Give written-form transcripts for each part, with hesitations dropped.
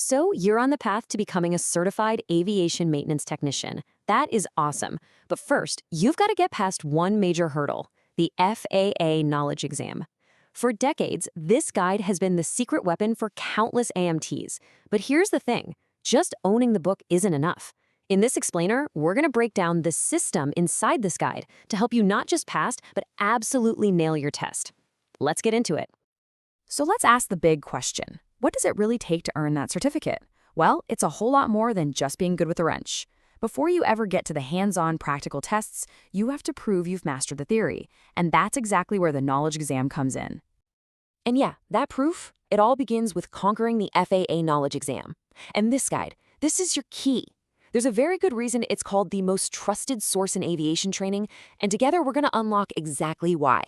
So you're on the path to becoming a certified aviation maintenance technician. That is awesome. But first, you've got to get past one major hurdle, the FAA knowledge exam. For decades, this guide has been the secret weapon for countless AMTs. But here's the thing, just owning the book isn't enough. In this explainer, we're going to break down the system inside this guide to help you not just pass, but absolutely nail your test. Let's get into it. So let's ask the big question. What does it really take to earn that certificate? Well, it's a whole lot more than just being good with a wrench. Before you ever get to the hands-on practical tests, you have to prove you've mastered the theory, and that's exactly where the knowledge exam comes in. And yeah, that proof, it all begins with conquering the FAA knowledge exam. And this guide, this is your key. There's a very good reason it's called the most trusted source in aviation training, and together we're going to unlock exactly why.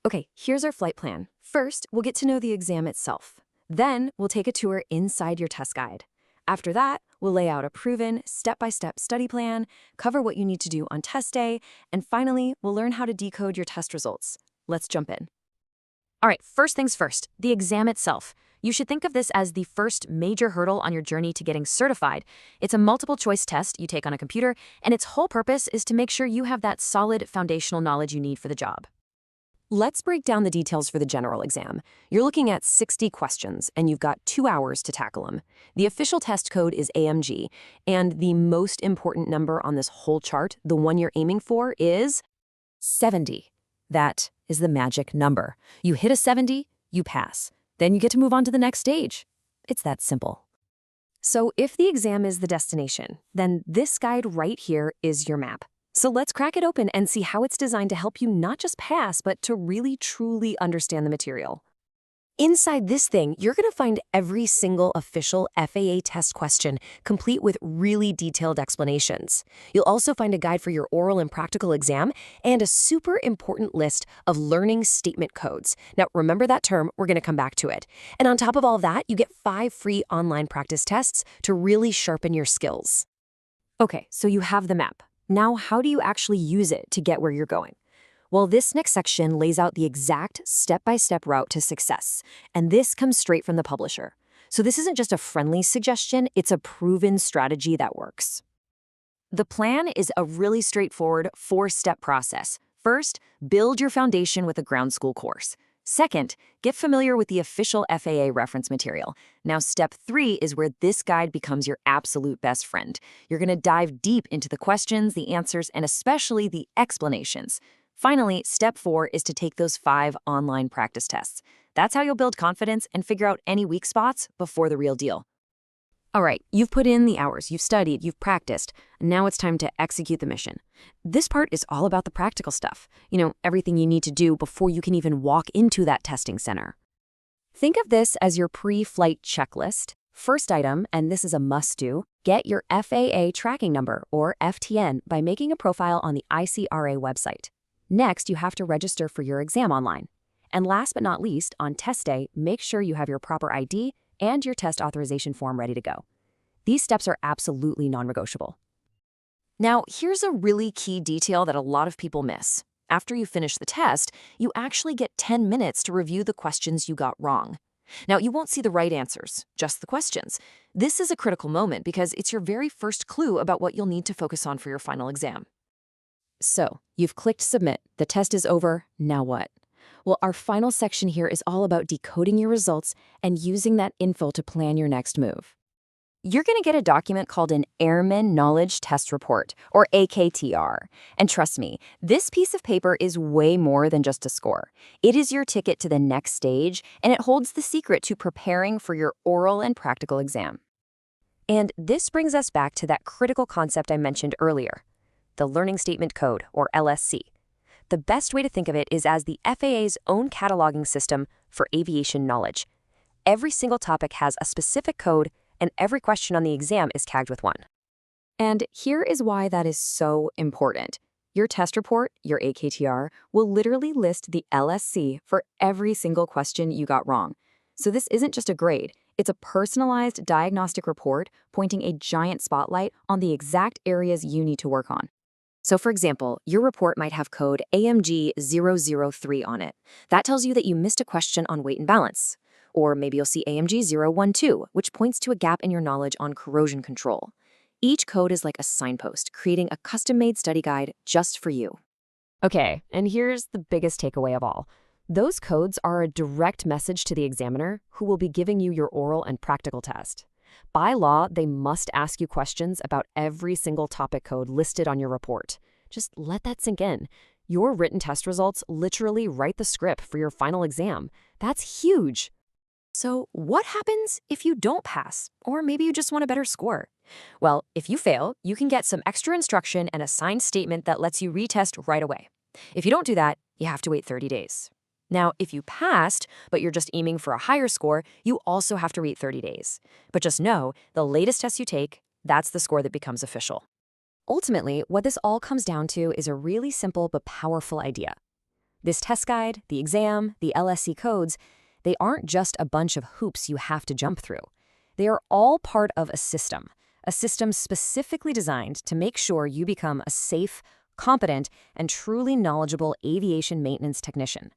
Okay, here's our flight plan. First, we'll get to know the exam itself. Then, we'll take a tour inside your test guide. After that, we'll lay out a proven, step-by-step study plan, cover what you need to do on test day, and finally, we'll learn how to decode your test results. Let's jump in. All right, first things first, the exam itself. You should think of this as the first major hurdle on your journey to getting certified. It's a multiple-choice test you take on a computer, and its whole purpose is to make sure you have that solid foundational knowledge you need for the job. Let's break down the details for the general exam. You're looking at 60 questions, and you've got 2 hours to tackle them. The official test code is AMG, and the most important number on this whole chart, the one you're aiming for, is 70. That is the magic number. You hit a 70, you pass. Then you get to move on to the next stage. It's that simple. So if the exam is the destination, then this guide right here is your map. So let's crack it open and see how it's designed to help you not just pass, but to really truly understand the material. Inside this thing, you're going to find every single official FAA test question, complete with really detailed explanations. You'll also find a guide for your oral and practical exam, and a super important list of learning statement codes. Now, remember that term, we're going to come back to it. And on top of all that, you get 5 free online practice tests to really sharpen your skills. Okay, so you have the map. Now, how do you actually use it to get where you're going? Well, this next section lays out the exact step-by-step route to success, and this comes straight from the publisher. So this isn't just a friendly suggestion, it's a proven strategy that works. The plan is a really straightforward 4-step process. First, build your foundation with a ground school course. Second, get familiar with the official FAA reference material. Now, step 3 is where this guide becomes your absolute best friend. You're going to dive deep into the questions, the answers, and especially the explanations. Finally, step 4 is to take those 5 online practice tests. That's how you'll build confidence and figure out any weak spots before the real deal. All right, you've put in the hours, you've studied, you've practiced, and now it's time to execute the mission. This part is all about the practical stuff. Everything you need to do before you can even walk into that testing center. Think of this as your pre-flight checklist. First item, and this is a must-do, get your FAA tracking number, or FTN, by making a profile on the ICRA website. Next, you have to register for your exam online. And last but not least, on test day, make sure you have your proper ID and your test authorization form ready to go. These steps are absolutely non-negotiable. Now, here's a really key detail that a lot of people miss. After you finish the test, you actually get 10 minutes to review the questions you got wrong. Now, you won't see the right answers, just the questions. This is a critical moment because it's your very first clue about what you'll need to focus on for your final exam. So, you've clicked submit, the test is over, now what? Well, our final section here is all about decoding your results and using that info to plan your next move. You're going to get a document called an Airman Knowledge Test Report, or AKTR. And trust me, this piece of paper is way more than just a score. It is your ticket to the next stage, and it holds the secret to preparing for your oral and practical exam. And this brings us back to that critical concept I mentioned earlier, the Learning Statement Code, or LSC. The best way to think of it is as the FAA's own cataloging system for aviation knowledge. Every single topic has a specific code, and every question on the exam is tagged with one. And here is why that is so important. Your test report, your AKTR, will literally list the LSC for every single question you got wrong. So this isn't just a grade, it's a personalized diagnostic report pointing a giant spotlight on the exact areas you need to work on. So for example, your report might have code AMG 003 on it. That tells you that you missed a question on weight and balance. Or maybe you'll see AMG 012, which points to a gap in your knowledge on corrosion control. Each code is like a signpost, creating a custom-made study guide just for you. Okay, and here's the biggest takeaway of all. Those codes are a direct message to the examiner who will be giving you your oral and practical test. By law, they must ask you questions about every single topic code listed on your report. Just let that sink in. Your written test results literally write the script for your final exam. That's huge. So what happens if you don't pass? Or maybe you just want a better score? Well, if you fail, you can get some extra instruction and a signed statement that lets you retest right away. If you don't do that, you have to wait 30 days. Now, if you passed, but you're just aiming for a higher score, you also have to wait 30 days. But just know, the latest test you take, that's the score that becomes official. Ultimately, what this all comes down to is a really simple but powerful idea. This test guide, the exam, the LSC codes, they aren't just a bunch of hoops you have to jump through. They are all part of a system specifically designed to make sure you become a safe, competent, and truly knowledgeable aviation maintenance technician.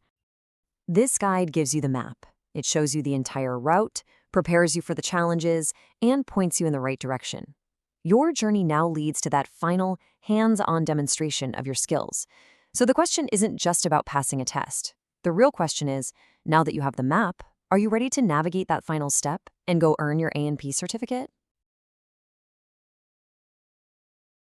This guide gives you the map. It shows you the entire route, prepares you for the challenges, and points you in the right direction. Your journey now leads to that final, hands-on demonstration of your skills. So the question isn't just about passing a test. The real question is, now that you have the map, are you ready to navigate that final step and go earn your A&P certificate?